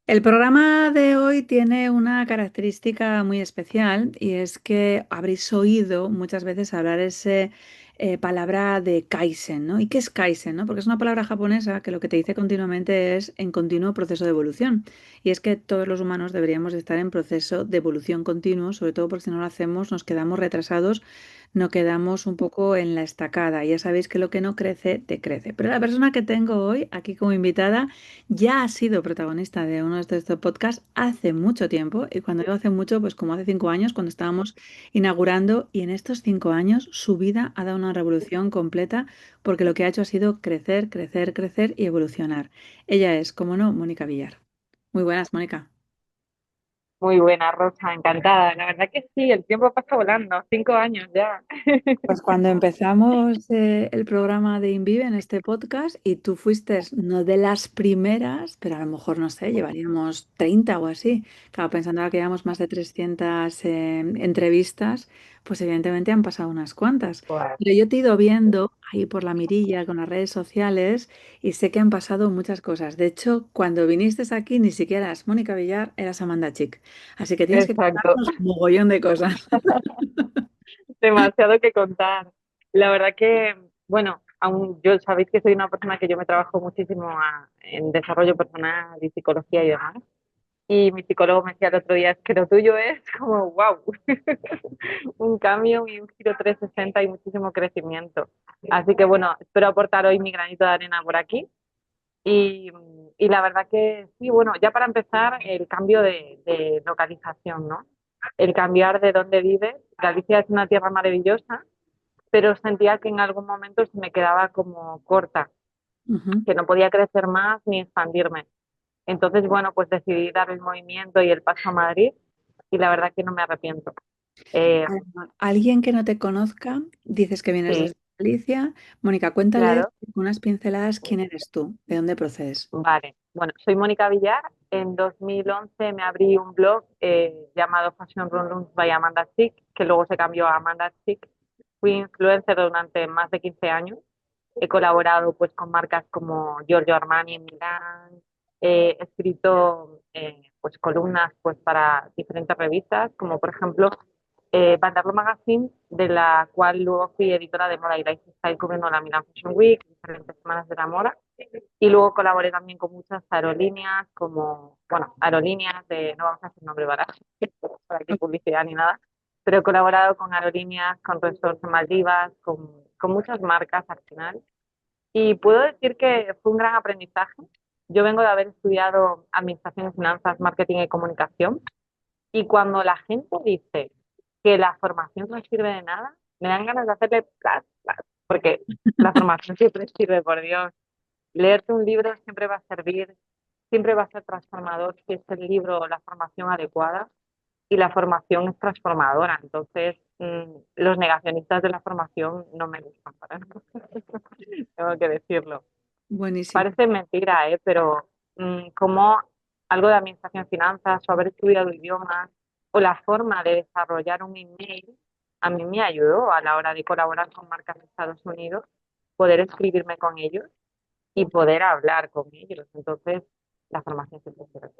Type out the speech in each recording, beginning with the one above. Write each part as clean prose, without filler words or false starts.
El programa de hoy tiene una característica muy especial y es que habréis oído muchas veces hablar ese palabra de Kaizen, ¿no? ¿Y qué es Kaizen, no? Porque es una palabra japonesa que lo que te dice continuamente es en continuo proceso de evolución. Y es que todos los humanos deberíamos de estar en proceso de evolución continuo, sobre todo porque si no lo hacemos nos quedamos retrasados, no quedamos un poco en la estacada. Ya sabéis que lo que no crece, te crece. Pero la persona que tengo hoy aquí como invitada ya ha sido protagonista de uno de estos podcasts hace mucho tiempo, y cuando digo hace mucho, pues como hace 5 años, cuando estábamos inaugurando, y en estos 5 años su vida ha dado una revolución completa, porque lo que ha hecho ha sido crecer, crecer, crecer y evolucionar. Ella es, como no, Mónica Villar. Muy buenas, Mónica. Muy buena, Rosa, encantada. La verdad que sí, el tiempo pasa volando, 5 años ya. Pues cuando empezamos el programa de Invive en este podcast y tú fuiste no de las primeras, pero a lo mejor, no sé, llevaríamos 30 o así. Claro, pensando ahora que llevamos más de 300 entrevistas, pues evidentemente han pasado unas cuantas. Pues, Pero yo te he ido viendo ahí por la mirilla con las redes sociales y sé que han pasado muchas cosas. De hecho, cuando viniste aquí ni siquiera eras Mónica Villar, eras Amanda Chic. Así que tienes que exacto, contarnos un mogollón de cosas. demasiado que contar. La verdad que, bueno, aún yo sabéis que soy una persona que yo me trabajo muchísimo en desarrollo personal y psicología y demás. Y mi psicólogo me decía el otro día, es que lo tuyo es como, wow, un cambio y un giro 360 y muchísimo crecimiento. Así que bueno, espero aportar hoy mi granito de arena por aquí. Y, y la verdad que sí, bueno, ya para empezar, el cambio de localización, ¿no? El cambiar de dónde vives. Galicia es una tierra maravillosa, pero sentía que en algún momento se me quedaba como corta, Ujú. que no podía crecer más ni expandirme. Entonces, bueno, pues decidí dar el movimiento y el paso a Madrid y la verdad que no me arrepiento. Eh, Alguien que no te conozca, dices que vienes sí, desde Galicia. Mónica, cuéntales claro. con unas pinceladas quién eres tú, de dónde procedes. Vale, bueno, soy Mónica Villar. En 2011 me abrí un blog llamado Fashion Run Runs by Amanda Chic, que luego se cambió a Amanda Chic. Fui influencer durante más de 15 años. He colaborado pues con marcas como Giorgio Armani en Milán. He escrito pues columnas pues para diferentes revistas, como por ejemplo Bandarlo Magazine, de la cual luego fui editora de moda y lifestyle cubriendo la Milan Fashion Week, diferentes semanas de la moda. Y luego colaboré también con muchas aerolíneas, como, bueno, aerolíneas de, no vamos a hacer nombre para aquí publicidad ni nada, pero he colaborado con aerolíneas, con resorts en Maldivas, con muchas marcas al final. Y puedo decir que fue un gran aprendizaje. Yo vengo de haber estudiado Administración y Finanzas, Marketing y Comunicación, y cuando la gente dice que la formación no sirve de nada, me dan ganas de hacerle plas, plas, porque la formación siempre sirve, por Dios. Leerte un libro siempre va a servir, siempre va a ser transformador si es el libro o la formación adecuada y la formación es transformadora. Entonces, los negacionistas de la formación no me gustan para nada. Tengo que decirlo. Buenísimo. Parece mentira, ¿eh? Pero como algo de administración, finanzas o haber estudiado idiomas o la forma de desarrollar un email a mí me ayudó a la hora de colaborar con marcas de Estados Unidos, poder escribirme con ellos y poder hablar con ellos. Entonces, la formación siempre sirve.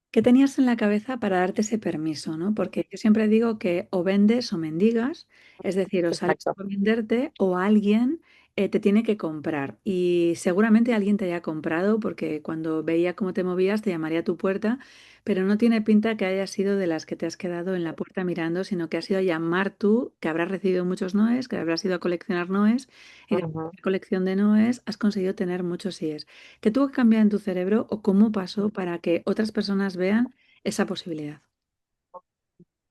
¿Qué tenías en la cabeza para darte ese permiso, no? Porque yo siempre digo que o vendes o mendigas, es decir, o sales Exacto. a venderte o alguien te tiene que comprar. Y seguramente alguien te haya comprado porque cuando veía cómo te movías te llamaría a tu puerta, pero no tiene pinta que hayas sido de las que te has quedado en la puerta mirando, sino que has ido a llamar tú, que habrás recibido muchos noes, que habrás ido a coleccionar noes y de Ujú. esa colección de noes has conseguido tener muchos síes. ¿Qué tuvo que cambiar en tu cerebro o cómo pasó para que otras personas vean esa posibilidad?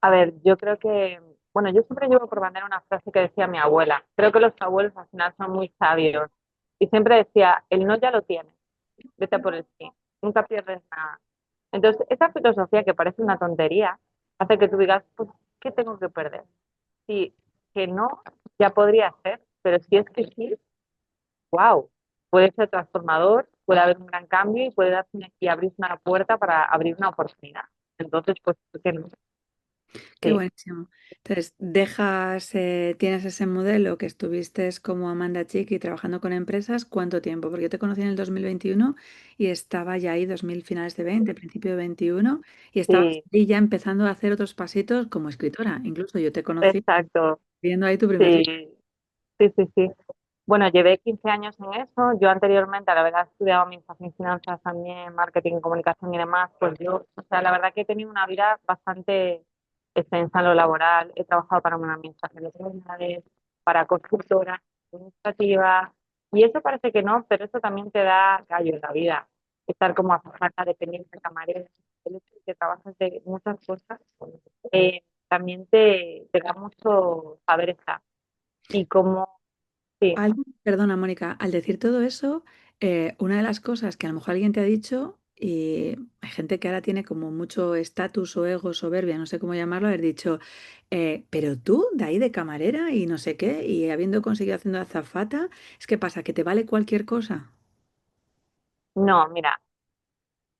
A ver, yo creo que, bueno, yo siempre llevo por bandera una frase que decía mi abuela. Creo que los abuelos al final son muy sabios. Y siempre decía, el no ya lo tienes, vete a por el sí, nunca pierdes nada. Entonces, esa filosofía que parece una tontería hace que tú digas, pues, ¿qué tengo que perder? Sí, que no, ya podría ser, pero si es que sí, wow, puede ser transformador, puede haber un gran cambio y puede darse y abrirse una puerta para abrir una oportunidad. Entonces, pues, ¿por qué no? Qué Sí, buenísimo. Entonces, tienes ese modelo que estuviste como Amanda Chicky trabajando con empresas, ¿cuánto tiempo? Porque yo te conocí en el 2021 y estaba ya ahí 2000 finales de 20, principio de 21 y estabas sí, ahí ya empezando a hacer otros pasitos como escritora. Incluso yo te conocí exacto. viendo ahí tu primer Sí, libro. sí, sí, sí. Bueno, llevé 15 años en eso. Yo anteriormente, la verdad, he estudiado administración y finanzas también, marketing, comunicación y demás. Pues yo, o sea, la verdad que he tenido una vida bastante extensa en lo laboral. He trabajado para una administración de sociedades, para consultoras administrativas. Y eso parece que no, pero eso también te da gallo en la vida. Estar como azafata, dependiente, camarera, el hecho de que trabajas de muchas cosas, también te da mucho saber estar. Y como, sí. Perdona, Mónica, al decir todo eso, una de las cosas que a lo mejor alguien te ha dicho, y hay gente que ahora tiene como mucho estatus o ego, soberbia, no sé cómo llamarlo, haber dicho, pero tú, de ahí de camarera y no sé qué, y habiendo conseguido haciendo azafata, es que pasa, que te vale cualquier cosa. No, mira,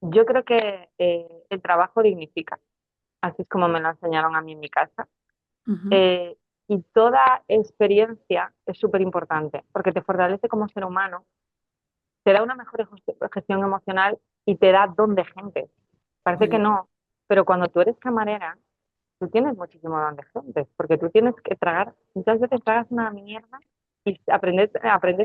yo creo que el trabajo dignifica, así es como me lo enseñaron a mí en mi casa. Ujú. Eh, y toda experiencia es súper importante porque te fortalece como ser humano, te da una mejor gestión emocional y te da don de gente. Muy Parece que bien. no, pero cuando tú eres camarera, tú tienes muchísimo don de gente, porque tú tienes que tragar, muchas veces tragas una mierda y aprendes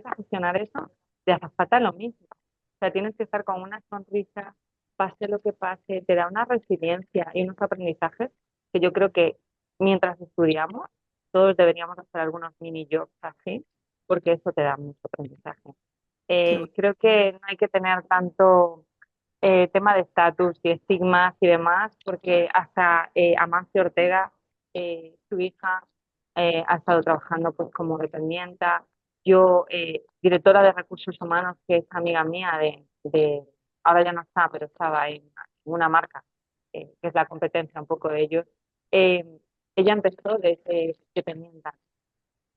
a gestionar eso, de azafata lo mismo. O sea, tienes que estar con una sonrisa, pase lo que pase, te da una resiliencia y unos aprendizajes que yo creo que mientras estudiamos, todos deberíamos hacer algunos mini jobs así, porque eso te da mucho aprendizaje. Qué bueno. Creo que no hay que tener tanto tema de estatus y estigmas y demás, porque hasta Amancio Ortega, su hija, ha estado trabajando pues como dependienta. Yo, directora de recursos humanos, que es amiga mía ahora ya no está, pero estaba en una marca, que es la competencia un poco de ellos, eh, ella empezó desde dependienta.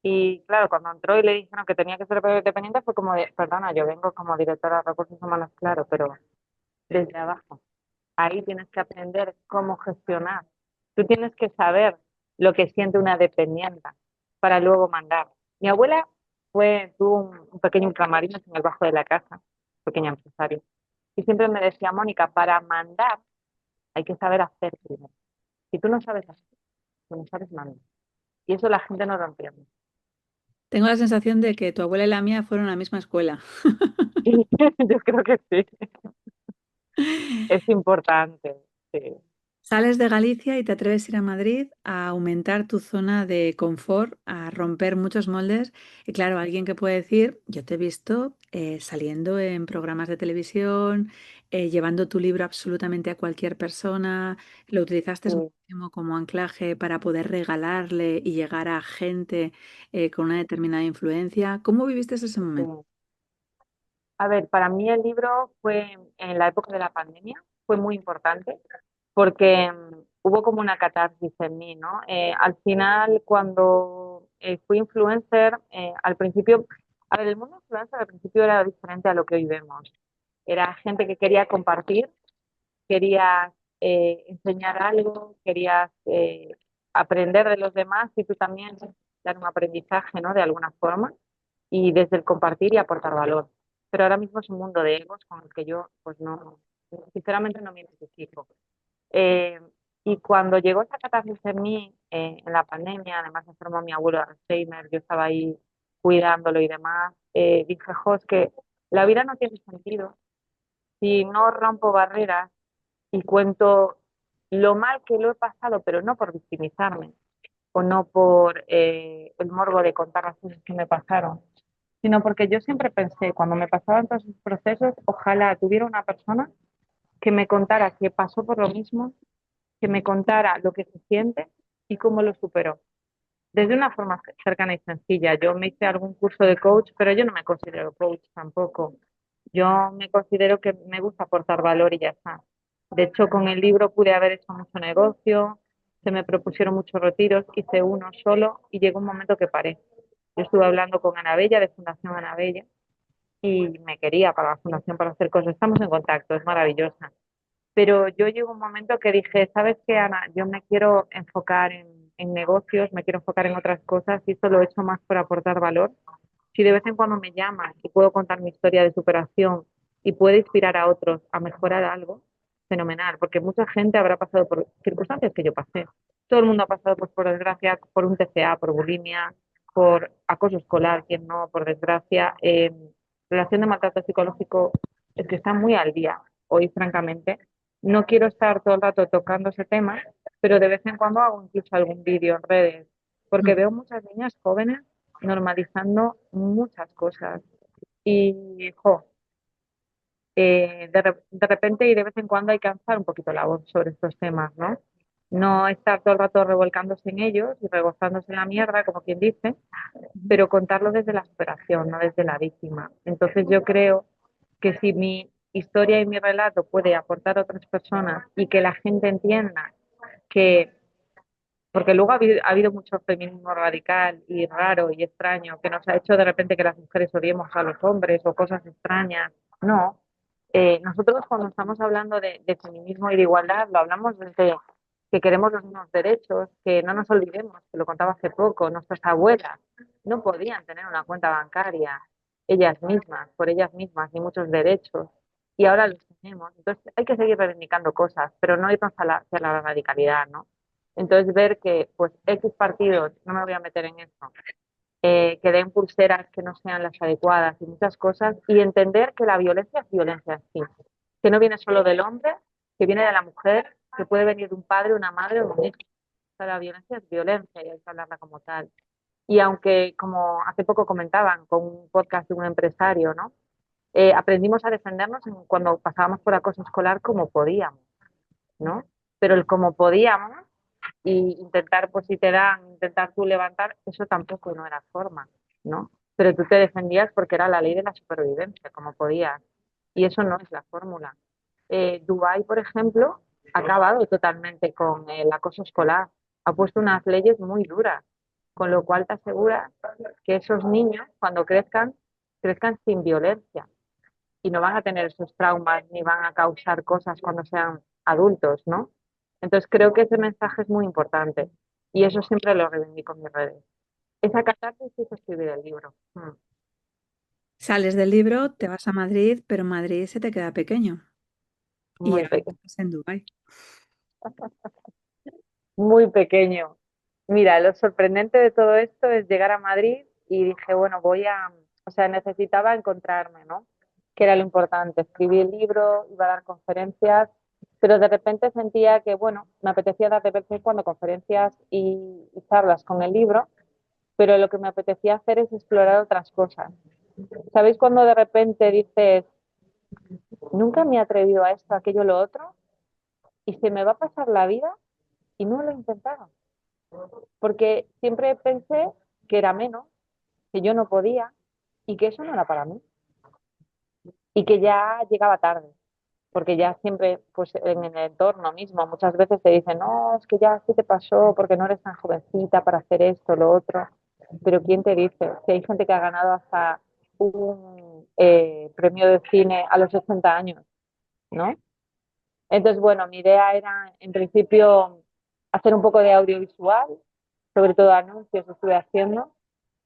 Y claro, cuando entró y le dijeron que tenía que ser dependiente, fue como de, perdona, yo vengo como directora de recursos humanos, claro, pero desde abajo. Ahí tienes que aprender cómo gestionar. Tú tienes que saber lo que siente una dependienta para luego mandar. Mi abuela tuvo un pequeño ultramarinos en el bajo de la casa, pequeño empresario, y siempre me decía, Mónica, para mandar hay que saber hacer primero. Si tú no sabes hacer, tú no sabes mandar. Y eso la gente no lo entiende. Tengo la sensación de que tu abuela y la mía fueron a la misma escuela. Yo creo que sí, es importante. Sí, Sales de Galicia y te atreves a ir a Madrid a aumentar tu zona de confort, a romper muchos moldes. Y claro, alguien que puede decir, yo te he visto saliendo en programas de televisión, llevando tu libro absolutamente a cualquier persona, lo utilizaste sí, muchísimo como anclaje para poder regalarle y llegar a gente con una determinada influencia. ¿Cómo viviste ese sí. momento? A ver, para mí el libro fue en la época de la pandemia, fue muy importante porque hubo como una catarsis en mí, ¿no? Al final, cuando fui influencer, al principio, a ver, el mundo influencer al principio era diferente a lo que hoy vemos. Era gente que quería compartir, querías enseñar algo, querías aprender de los demás y tú también dar un aprendizaje, ¿no? De alguna forma y desde el compartir y aportar valor. Pero ahora mismo es un mundo de egos con el que yo, pues no, sinceramente no me identifico. Eh, y cuando llegó esa catarsis en mí, en la pandemia, además me enfermó mi abuelo de Alzheimer, yo estaba ahí cuidándolo y demás, dije, jo, es que la vida no tiene sentido si no rompo barreras y cuento lo mal que lo he pasado, pero no por victimizarme o no por el morbo de contar las cosas que me pasaron, sino porque yo siempre pensé, cuando me pasaban todos esos procesos, ojalá tuviera una persona que me contara que pasó por lo mismo, que me contara lo que se siente y cómo lo superó. Desde una forma cercana y sencilla. Yo me hice algún curso de coach, pero yo no me considero coach tampoco. Yo me considero que me gusta aportar valor y ya está. De hecho, con el libro pude haber hecho mucho negocio, se me propusieron muchos retiros, hice uno solo y llegó un momento que paré. Yo estuve hablando con Ana Bella, de Fundación Ana Bella, y me quería para la Fundación para hacer cosas. Estamos en contacto, es maravillosa. Pero yo llegó un momento que dije, ¿sabes qué, Ana? Yo me quiero enfocar en negocios, me quiero enfocar en otras cosas y esto lo he hecho más por aportar valor. Si de vez en cuando me llaman y puedo contar mi historia de superación y puedo inspirar a otros a mejorar algo, fenomenal, porque mucha gente habrá pasado por circunstancias que yo pasé. Todo el mundo ha pasado, pues, por desgracia, por un TCA, por bulimia, por acoso escolar, quien no, por desgracia. Relación de maltrato psicológico es que está muy al día hoy, francamente. No quiero estar todo el rato tocando ese tema, pero de vez en cuando hago incluso algún vídeo en redes, porque Mm. veo muchas niñas jóvenes normalizando muchas cosas. Y, jo, de repente y de vez en cuando hay que alzar un poquito la voz sobre estos temas, ¿no? No estar todo el rato revolcándose en ellos y regozándose en la mierda, como quien dice, pero contarlo desde la superación, no desde la víctima. Entonces yo creo que si mi historia y mi relato puede aportar a otras personas y que la gente entienda que, porque luego ha habido mucho feminismo radical y raro y extraño que nos ha hecho de repente que las mujeres odiemos a los hombres o cosas extrañas. No, nosotros cuando estamos hablando de feminismo y de igualdad lo hablamos desde que queremos los mismos derechos, que no nos olvidemos, que lo contaba hace poco, nuestras abuelas no podían tener una cuenta bancaria ellas mismas, por ellas mismas, ni muchos derechos, y ahora los tenemos. Entonces hay que seguir reivindicando cosas, pero no irnos hacia la radicalidad, ¿no? Entonces ver que pues X partidos, no me voy a meter en eso, que den pulseras que no sean las adecuadas y muchas cosas, y entender que la violencia es violencia en sí, que no viene solo del hombre, que viene de la mujer, que puede venir de un padre, una madre o un hijo. O sea, la violencia es violencia y hay que hablarla como tal. Y aunque, como hace poco comentaban con un podcast de un empresario, ¿no? Aprendimos a defendernos cuando pasábamos por acoso escolar como podíamos, ¿no? Pero el como podíamos y intentar, pues si te dan, intentar tú levantar, eso tampoco no era forma, ¿no? Pero tú te defendías porque era la ley de la supervivencia, como podías. Y eso no es la fórmula. Dubái, por ejemplo, ha acabado totalmente con el acoso escolar. Ha puesto unas leyes muy duras, con lo cual te asegura que esos niños, cuando crezcan, crezcan sin violencia y no van a tener esos traumas ni van a causar cosas cuando sean adultos, ¿no? Entonces creo que ese mensaje es muy importante y eso siempre lo reivindico en mis redes. Esa catarsis hizo escribir el libro. Sales del libro, te vas a Madrid, pero Madrid se te queda pequeño y Muy ahora pequeño, estás en Dubái. muy pequeño. Mira, lo sorprendente de todo esto es llegar a Madrid y dije, bueno, o sea, necesitaba encontrarme, ¿no? Que era lo importante. Escribí el libro, iba a dar conferencias, pero de repente sentía que, bueno, me apetecía dar de vez en cuando conferencias y charlas con el libro, pero lo que me apetecía hacer es explorar otras cosas. ¿Sabéis cuando de repente dices, nunca me he atrevido a esto, a aquello, lo otro, y se me va a pasar la vida y no lo he intentado? Porque siempre pensé que era menos, que yo no podía y que eso no era para mí y que ya llegaba tarde, porque ya siempre, pues en el entorno mismo, muchas veces te dicen, no, es que ya sí te pasó porque no eres tan jovencita para hacer esto, lo otro, pero ¿quién te dice? Que hay gente que ha ganado hasta un premio de cine a los 80 años, ¿no? Entonces, bueno, mi idea era en principio hacer un poco de audiovisual, sobre todo anuncios estuve haciendo,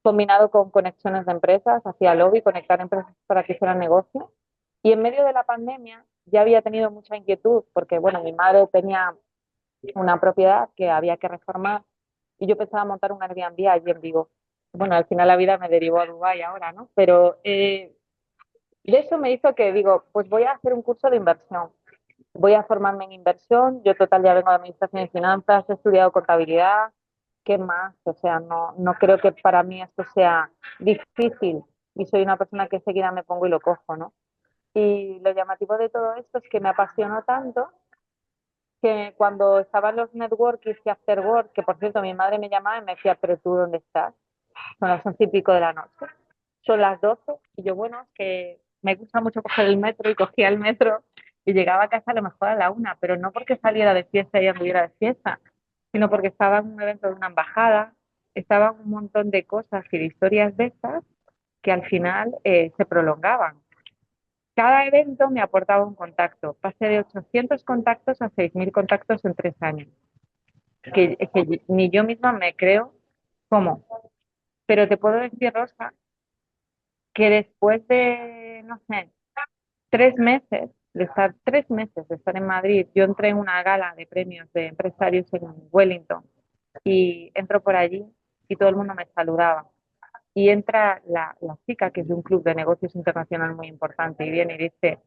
combinado con conexiones de empresas, hacía lobby, conectar empresas para que hicieran negocio. Y en medio de la pandemia ya había tenido mucha inquietud porque, bueno, mi madre tenía una propiedad que había que reformar y yo pensaba montar un Airbnb allí en Vigo. Bueno, al final la vida me derivó a Dubái ahora, ¿no? Pero de eso me hizo que digo, pues voy a hacer un curso de inversión. Voy a formarme en inversión. Yo total ya vengo de administración y finanzas, he estudiado contabilidad. ¿Qué más? O sea, no creo que para mí esto sea difícil y soy una persona que enseguida me pongo y lo cojo, ¿no? Y lo llamativo de todo esto es que me apasionó tanto que cuando estaban los networkings y after work, que por cierto mi madre me llamaba y me decía, pero tú ¿dónde estás? Son las 11:30 de la noche. Son las 12 y yo, bueno, es que me gusta mucho coger el metro y cogía el metro y llegaba a casa a lo mejor a la 1, pero no porque saliera de fiesta y anduviera de fiesta, sino porque estaba en un evento de una embajada, estaban un montón de cosas y de historias de estas que al final se prolongaban. Cada evento me aportaba un contacto. Pasé de 800 contactos a 6.000 contactos en 3 años. Que ni yo misma me creo cómo. Pero te puedo decir, Rosa, que después de, no sé, 3 meses, de estar 3 meses de estar en Madrid, yo entré en una gala de premios de empresarios en Wellington y entro por allí y todo el mundo me saludaba. Y entra la chica, que es de un club de negocios internacional muy importante, y viene y dice,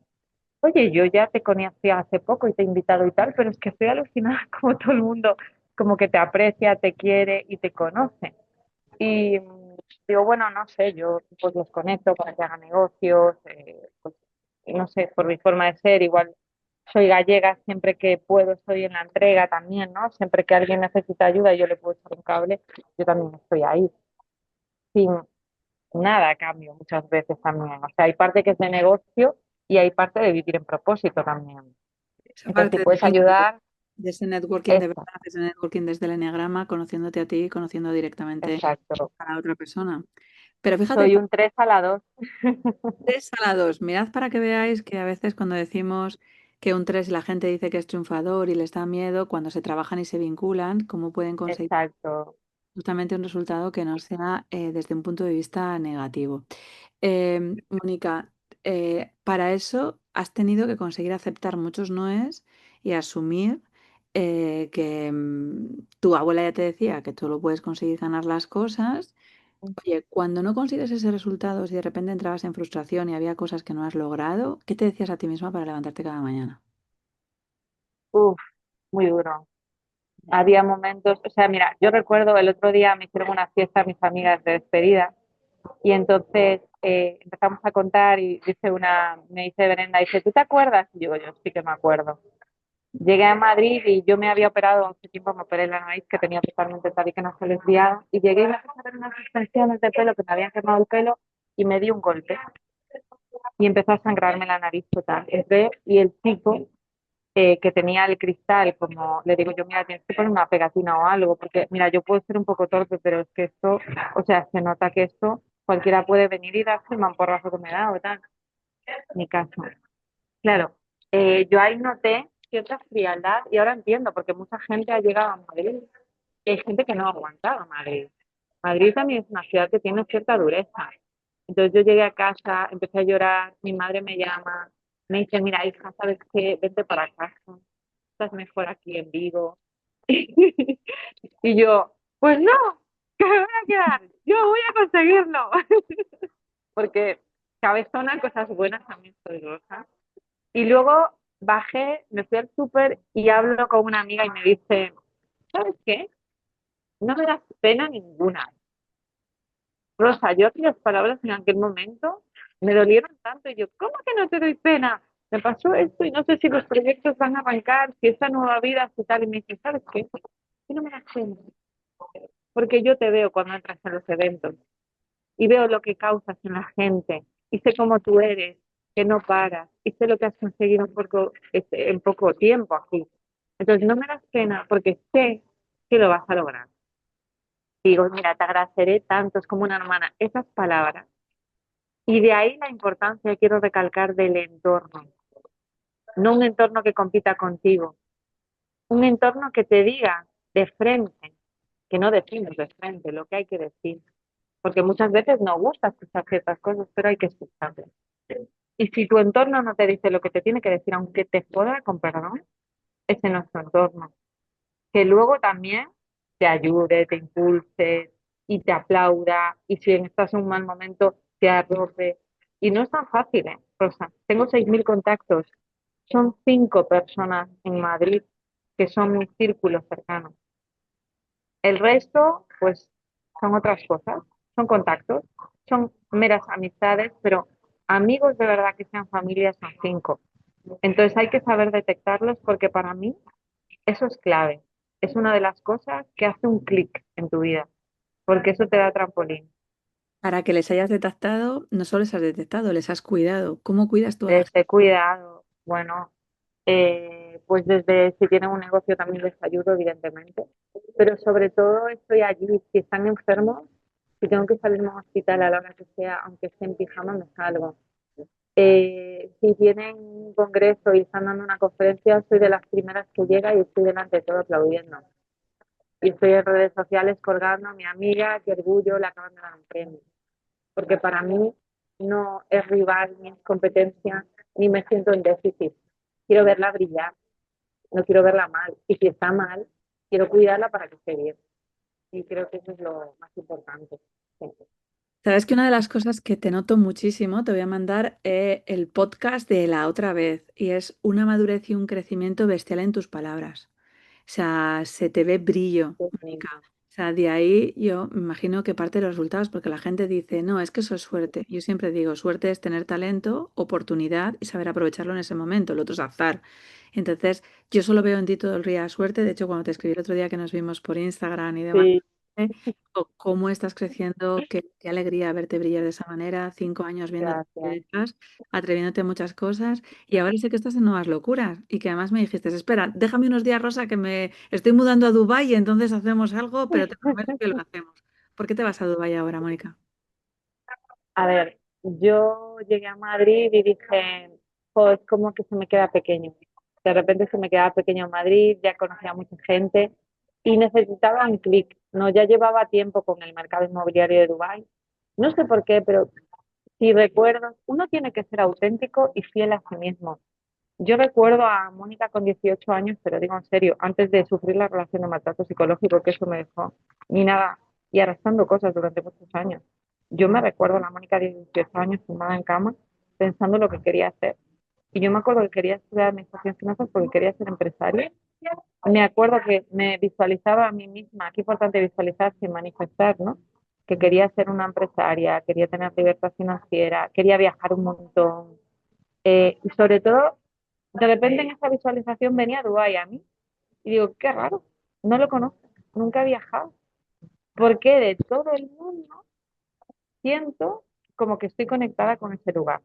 oye, yo ya te conocí hace poco y te he invitado y tal, pero es que estoy alucinada como todo el mundo como que te aprecia, te quiere y te conoce. Y digo, bueno, no sé, yo pues los conecto para que hagan negocios, pues, y no sé, por mi forma de ser, igual soy gallega, siempre que puedo estoy en la entrega también, ¿no? Siempre que alguien necesita ayuda y yo le puedo echar un cable, yo también estoy ahí, sin nada a cambio muchas veces también. O sea, hay parte que es de negocio y hay parte de vivir en propósito también. Esa Entonces, si parte puedes ayudar, de ese networking de esto, verdad, ese networking desde el enneagrama, conociéndote a ti, conociendo directamente exacto. a la otra persona. Pero fíjate, Soy un 3 a la 2. 3 a la 2. Mirad para que veáis que a veces cuando decimos que un 3 la gente dice que es triunfador y les da miedo, cuando se trabajan y se vinculan, cómo pueden conseguir Exacto. justamente un resultado que no sea desde un punto de vista negativo. Mónica, para eso has tenido que conseguir aceptar muchos noes y asumir que tu abuela ya te decía que tú lo puedes conseguir ganar las cosas. Oye, cuando no consigues ese resultado, si de repente entrabas en frustración y había cosas que no has logrado, ¿qué te decías a ti misma para levantarte cada mañana? Uf, muy duro. Había momentos, o sea, mira, yo recuerdo el otro día me hicieron una fiesta a mis amigas de despedida y entonces empezamos a contar y me dice Brenda, dice, ¿tú te acuerdas? Y digo, yo sí que me acuerdo. Llegué a Madrid y yo me había operado hace tiempo, me operé la nariz que tenía totalmente tal y que no se desviaba y llegué y me puse a ver unas extensiones de pelo que me habían quemado el pelo y me di un golpe y empezó a sangrarme la nariz total. Entré y el chico que tenía el cristal, como le digo yo, mira, tienes que poner una pegatina o algo, porque mira, yo puedo ser un poco torpe, pero es que esto, o sea, se nota que esto cualquiera puede venir y darse el mamporrazo que me da o tal. Mi caso. Claro, yo ahí noté cierta frialdad y ahora entiendo, porque mucha gente ha llegado a Madrid y hay gente que no ha aguantado Madrid. Madrid también es una ciudad que tiene cierta dureza. Entonces yo llegué a casa, empecé a llorar, mi madre me llama, me dice, mira, hija, ¿sabes qué? Vente para casa, estás mejor aquí en Vigo. Y yo, pues no, que me voy a quedar, yo voy a conseguirlo. Porque cabezona, cosas buenas también soy Rosa. Y luego bajé, me fui al súper y hablo con una amiga y me dice, ¿sabes qué? No me das pena ninguna. Rosa, yo aquellas palabras en aquel momento me dolieron tanto y yo, ¿cómo que no te doy pena? Me pasó esto y no sé si los proyectos van a arrancar, si esta nueva vida, si tal. Y me dice, ¿sabes qué? Que no me das pena. Porque yo te veo cuando entras en los eventos y veo lo que causas en la gente y sé cómo tú eres, que no paras y sé lo que has conseguido en poco tiempo aquí. Entonces no me das pena porque sé que lo vas a lograr. Digo, mira, te agradeceré tanto, es como una hermana. Esas palabras. Y de ahí la importancia, quiero recalcar, del entorno. No un entorno que compita contigo, un entorno que te diga de frente, que no decimos de frente lo que hay que decir. Porque muchas veces no gusta escuchar ciertas cosas, pero hay que escucharlas. Y si tu entorno no te dice lo que te tiene que decir, aunque te joda con perdón, ese no es tu entorno. Que luego también te ayude, te impulse y te aplauda. Y si estás en un mal momento, te arrope. Y no es tan fácil, ¿eh? Rosa, tengo 6.000 contactos. Son 5 personas en Madrid que son mi círculo cercano. El resto, pues, son otras cosas, son contactos, son meras amistades, pero amigos de verdad que sean familias son 5. Entonces hay que saber detectarlos porque para mí eso es clave. Es una de las cosas que hace un clic en tu vida, porque eso te da trampolín. Para que les hayas detectado, no solo les has detectado, les has cuidado. ¿Cómo cuidas tú a la gente? Desde cuidado, bueno, pues desde si tienen un negocio también les ayudo, evidentemente, pero sobre todo estoy allí. Si están enfermos, si tengo que salirme a un hospital a la hora que sea, aunque esté en pijama, me salgo. Si tienen un congreso y están dando una conferencia, soy de las primeras que llega y estoy delante de todo aplaudiendo. Y estoy en redes sociales colgando a mi amiga, qué orgullo, le acaban de dar un premio. Porque para mí no es rival ni es competencia, ni me siento en déficit. Quiero verla brillar, no quiero verla mal. Y si está mal, quiero cuidarla para que esté bien. Y creo que eso es lo más importante. Sí. Sabes que una de las cosas que te noto muchísimo, te voy a mandar el podcast de la otra vez, y es una madurez y un crecimiento bestial en tus palabras. O sea, se te ve brillo, Qué Mónica. bonito. O sea, de ahí yo me imagino que parte de los resultados, porque la gente dice, no, es que eso es suerte. Yo siempre digo, suerte es tener talento, oportunidad y saber aprovecharlo en ese momento. Lo otro es azar. Entonces, yo solo veo en ti todo el día suerte. De hecho, cuando te escribí el otro día que nos vimos por Instagram y demás, Sí, cómo estás creciendo, qué alegría verte brillar de esa manera, 5 años viéndote gracias. detrás, atreviéndote a muchas cosas, y ahora sé que estás en nuevas locuras y que además me dijiste, espera, déjame unos días, Rosa, que me estoy mudando a Dubái y entonces hacemos algo, pero te prometo que lo hacemos. ¿Por qué te vas a Dubái ahora, Mónica? A ver, yo llegué a Madrid y dije, "Jo, es como que se me queda pequeño. De repente se me quedaba pequeño Madrid, ya conocía a mucha gente y necesitaba un clic. No, ya llevaba tiempo con el mercado inmobiliario de Dubái. No sé por qué, pero si recuerdo, uno tiene que ser auténtico y fiel a sí mismo. Yo recuerdo a Mónica con 18 años, pero digo en serio, antes de sufrir la relación de maltrato psicológico que eso me dejó, ni nada, y arrastrando cosas durante muchos años. Yo me recuerdo a la Mónica de 18 años tumbada en cama, pensando lo que quería hacer. Y yo me acuerdo que quería estudiar administración de finanzas porque quería ser empresaria. Me acuerdo que me visualizaba a mí misma, qué importante visualizarse y manifestar, ¿no? Que quería ser una empresaria, quería tener libertad financiera, quería viajar un montón. Y sobre todo, de repente en esa visualización venía Dubái a mí y digo, qué raro, no lo conozco, nunca he viajado. Porque de todo el mundo siento como que estoy conectada con ese lugar.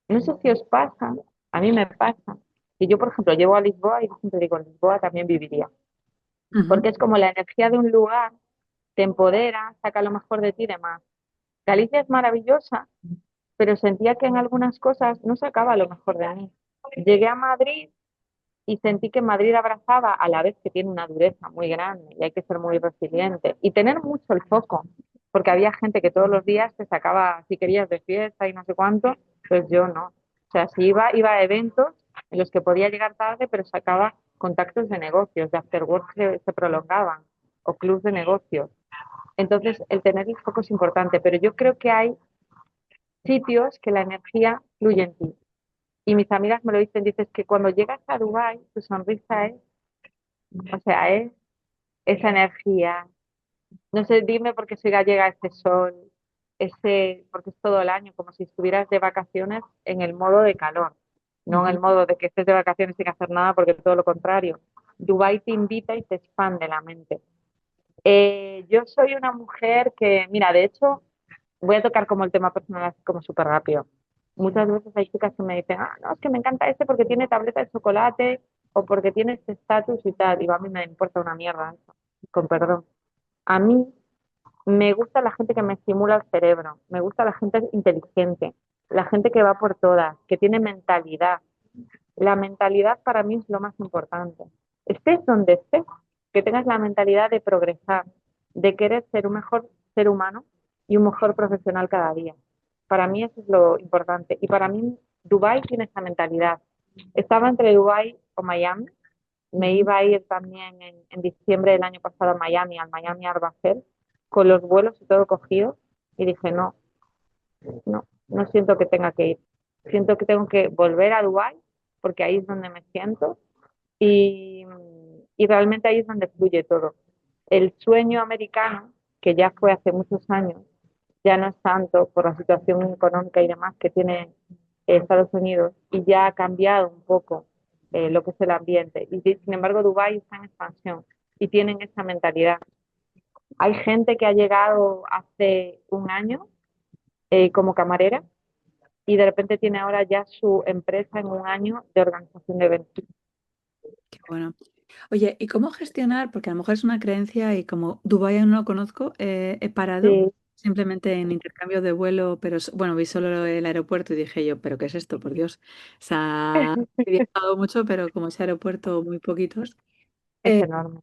No sé si os pasa, a mí me pasa. Si yo, por ejemplo, llevo a Lisboa y siempre digo, en Lisboa también viviría. Ujú, Porque es como la energía de un lugar te empodera, saca lo mejor de ti y demás. Galicia es maravillosa, pero sentía que en algunas cosas no sacaba lo mejor de mí. Llegué a Madrid y sentí que Madrid abrazaba a la vez que tiene una dureza muy grande y hay que ser muy resiliente y tener mucho el foco, porque había gente que todos los días te sacaba, si querías, de fiesta y no sé cuánto, pues yo no. O sea, si iba a eventos en los que podía llegar tarde, pero sacaba contactos de negocios, de afterwork que se prolongaban o clubs de negocios. Entonces, el tener el foco es importante, pero yo creo que hay sitios que la energía fluye en ti. Y mis amigas me lo dicen, dices que cuando llegas a Dubái, tu sonrisa es, o sea, es esa energía. No sé, dime por qué soy gallega, ese sol, porque es todo el año, como si estuvieras de vacaciones en el modo de calor, no en ujú. el modo de que estés de vacaciones sin hacer nada, porque todo lo contrario. Dubái te invita y te expande la mente. Yo soy una mujer que, mira, de hecho, voy a tocar como el tema personal así como súper rápido. Muchas veces hay chicas que me dicen, ah, no, es que me encanta este porque tiene tableta de chocolate o porque tiene este estatus y tal. Digo, a mí me importa una mierda eso, con perdón. A mí me gusta la gente que me estimula el cerebro, me gusta la gente inteligente, la gente que va por todas, que tiene mentalidad. La mentalidad para mí es lo más importante. Estés donde estés, que tengas la mentalidad de progresar, de querer ser un mejor ser humano y un mejor profesional cada día. Para mí eso es lo importante. Y para mí Dubái tiene esa mentalidad. Estaba entre Dubái o Miami. Me Ujú. iba a ir también en diciembre del año pasado a Miami, al Miami Art Basel, con los vuelos y todo cogido. Y dije, no, no siento que tenga que ir. Siento que tengo que volver a Dubái porque ahí es donde me siento y, y realmente ahí es donde fluye todo. El sueño americano, que ya fue hace muchos años, ya no es tanto por la situación económica y demás que tiene Estados Unidos y ya ha cambiado un poco lo que es el ambiente. Y sin embargo, Dubái está en expansión y tienen esa mentalidad. Hay gente que ha llegado hace un año como camarera y de repente tiene ahora ya su empresa en un año de organización de eventos. Qué bueno. Oye, ¿y cómo gestionar? Porque a lo mejor es una creencia y como Dubái aún no lo conozco, he parado. Sí. simplemente en intercambio de vuelo, pero bueno, vi solo el aeropuerto y dije yo, ¿pero qué es esto? Por Dios. O sea, he viajado mucho, pero como ese aeropuerto, muy poquitos. Es Eh, enorme.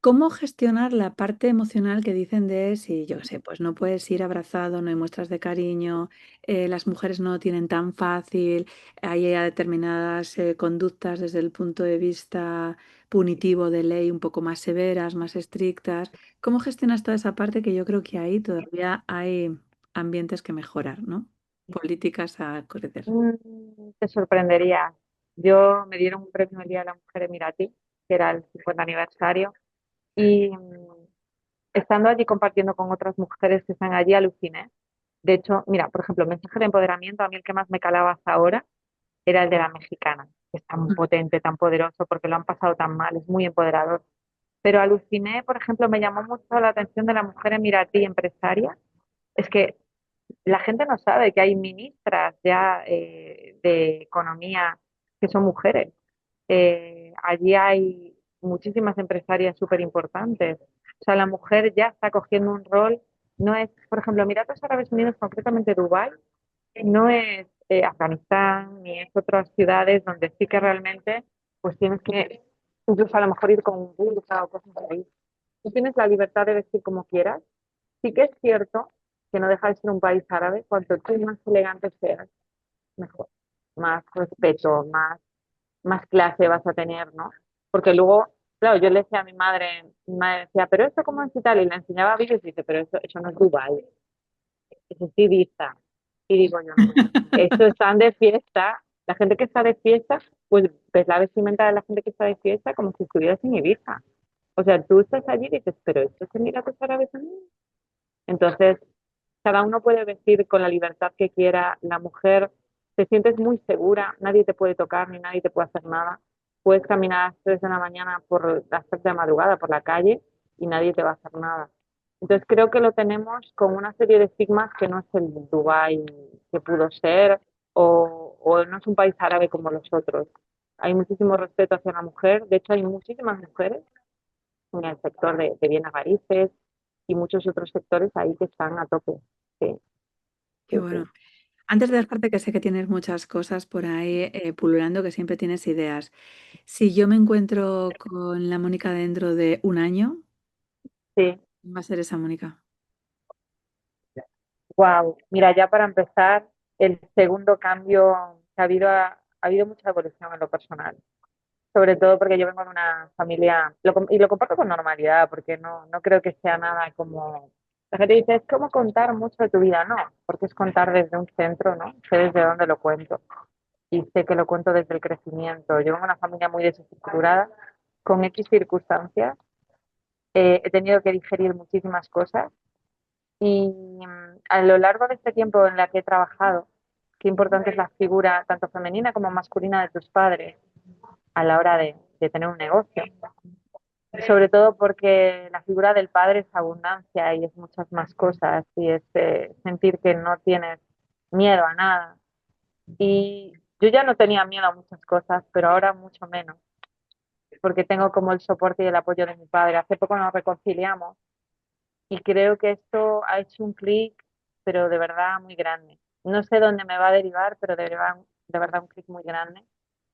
¿Cómo gestionar la parte emocional que dicen de si, yo qué sé, pues no puedes ir abrazado, no hay muestras de cariño, las mujeres no lo tienen tan fácil, hay determinadas conductas desde el punto de vista punitivo de ley un poco más severas, más estrictas? ¿Cómo gestionas toda esa parte que yo creo que ahí todavía hay ambientes que mejorar, ¿no? Políticas a correr. Te sorprendería. Yo me dieron un premio el Día de la Mujer Emiratí, que era el 50 aniversario, y estando allí compartiendo con otras mujeres que están allí, aluciné. De hecho, mira, por ejemplo, el mensaje de empoderamiento, a mí el que más me calaba hasta ahora era el de la mexicana, que es tan potente, tan poderoso, porque lo han pasado tan mal, es muy empoderador. Pero aluciné, por ejemplo, me llamó mucho la atención de la mujer emiratí empresaria. Es que la gente no sabe que hay ministras ya de economía que son mujeres. Allí hay muchísimas empresarias súper importantes. O sea, la mujer ya está cogiendo un rol, no es, por ejemplo, Emiratos Árabes Unidos, concretamente Dubái, no es Afganistán ni es otras ciudades donde sí que realmente pues tienes que incluso a lo mejor ir con un burka o cosas así. Tú tienes la libertad de vestir como quieras. Sí que es cierto que no deja de ser un país árabe, cuanto tú más elegante seas, mejor. Más respeto, más clase vas a tener, ¿no? Porque luego, claro, yo le decía a mi madre decía, pero esto cómo es y tal, y le enseñaba vídeos y dice, pero eso no es Dubái, eso es Ibiza. Y digo yo, no, esto están de fiesta, la gente que está de fiesta, pues ves la vestimenta de la gente que está de fiesta como si estuvieras en Ibiza. O sea, tú estás allí y dices, pero esto es Emiratos Árabes Unidos. Entonces, cada uno puede vestir con la libertad que quiera. La mujer te sientes muy segura, nadie te puede tocar ni nadie te puede hacer nada. Puedes caminar a las 3 de la mañana por las 3 de la madrugada por la calle y nadie te va a hacer nada. Entonces creo que lo tenemos con una serie de estigmas que no es el Dubái que pudo ser o no es un país árabe como los otros. Hay muchísimo respeto hacia la mujer, de hecho hay muchísimas mujeres en el sector de bienes raíces y muchos otros sectores ahí que están a tope. Sí, Qué sí, bueno. sí. Antes de dejarte, que sé que tienes muchas cosas por ahí pululando, que siempre tienes ideas. Si yo me encuentro con la Mónica dentro de un año, Sí, va a ser esa Mónica. wow. Mira, ya para empezar, el segundo cambio que ha habido mucha evolución en lo personal. Sobre todo porque yo vengo de una familia, y lo comparto con normalidad, porque no creo que sea nada como... La gente dice, es como contar mucho de tu vida, no, porque es contar desde un centro, ¿no? Sé desde dónde lo cuento y sé que lo cuento desde el crecimiento. Yo vengo de una familia muy desestructurada, con X circunstancias, he tenido que digerir muchísimas cosas y a lo largo de este tiempo en la que he trabajado, qué importante es la figura tanto femenina como masculina de tus padres a la hora de tener un negocio. Sobre todo porque la figura del padre es abundancia y es muchas más cosas y es sentir que no tienes miedo a nada. Y yo ya no tenía miedo a muchas cosas, pero ahora mucho menos, porque tengo como el soporte y el apoyo de mi padre. Hace poco nos reconciliamos y creo que esto ha hecho un clic, pero de verdad muy grande. No sé dónde me va a derivar, pero de verdad un clic muy grande,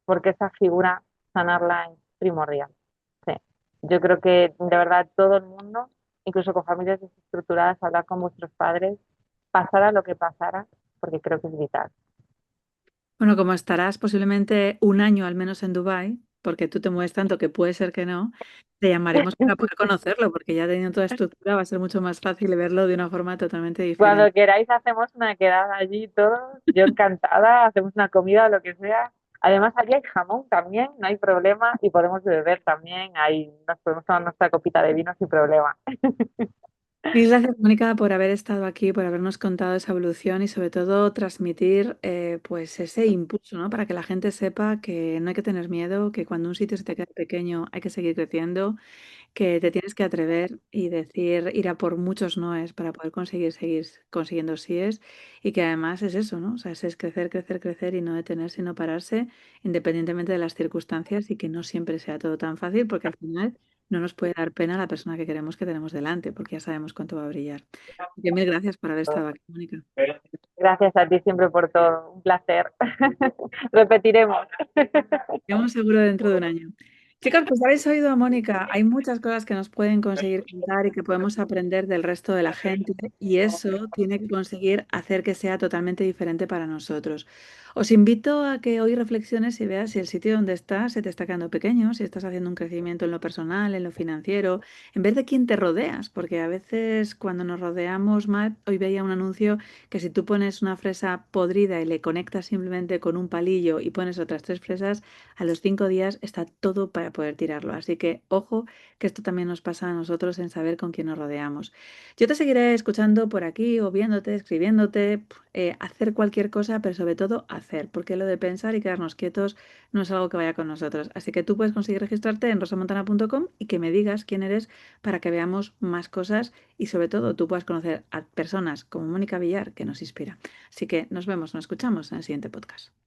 porque esa figura, sanarla es primordial. Sí. Yo creo que de verdad todo el mundo, incluso con familias desestructuradas, hablar con vuestros padres, pasara lo que pasara, porque creo que es vital. Bueno, como estarás posiblemente un año al menos en Dubái, porque tú te mueves tanto que puede ser que no, te llamaremos para poder conocerlo, porque ya teniendo toda estructura va a ser mucho más fácil verlo de una forma totalmente Cuando diferente. queráis hacemos una quedada allí todos, yo encantada, hacemos una comida o lo que sea. Además allí hay jamón también, no hay problema, y podemos beber también, ahí nos podemos tomar nuestra copita de vino sin problema. Mil gracias, Mónica, por haber estado aquí, por habernos contado esa evolución y sobre todo transmitir pues ese impulso, ¿no? Para que la gente sepa que no hay que tener miedo, que cuando un sitio se te queda pequeño hay que seguir creciendo, que te tienes que atrever y decir, ir a por muchos noes para poder conseguir seguir consiguiendo síes y que además es eso, ¿no? O sea, es crecer, crecer, crecer y no detenerse y no pararse independientemente de las circunstancias y que no siempre sea todo tan fácil porque al final no nos puede dar pena la persona que queremos que tenemos delante, porque ya sabemos cuánto va a brillar. Así que mil gracias por haber estado aquí, Mónica. Gracias a ti siempre por todo. Un placer. Repetiremos. Estamos seguro dentro de un año. Chicos, pues habéis oído a Mónica. Hay muchas cosas que nos pueden conseguir contar y que podemos aprender del resto de la gente y eso tiene que conseguir hacer que sea totalmente diferente para nosotros. Os invito a que hoy reflexiones y veas si el sitio donde estás se te está quedando pequeño, si estás haciendo un crecimiento en lo personal, en lo financiero, en vez de quién te rodeas, porque a veces cuando nos rodeamos mal, hoy veía un anuncio que si tú pones una fresa podrida y le conectas simplemente con un palillo y pones otras tres fresas, a los 5 días está todo para poder tirarlo. Así que ojo, que esto también nos pasa a nosotros en saber con quién nos rodeamos. Yo te seguiré escuchando por aquí o viéndote, escribiéndote, hacer cualquier cosa, pero sobre todo hacer, porque lo de pensar y quedarnos quietos no es algo que vaya con nosotros. Así que tú puedes conseguir registrarte en rosamontana.com y que me digas quién eres para que veamos más cosas y sobre todo tú puedas conocer a personas como Mónica Villar que nos inspira. Así que nos vemos, nos escuchamos en el siguiente podcast.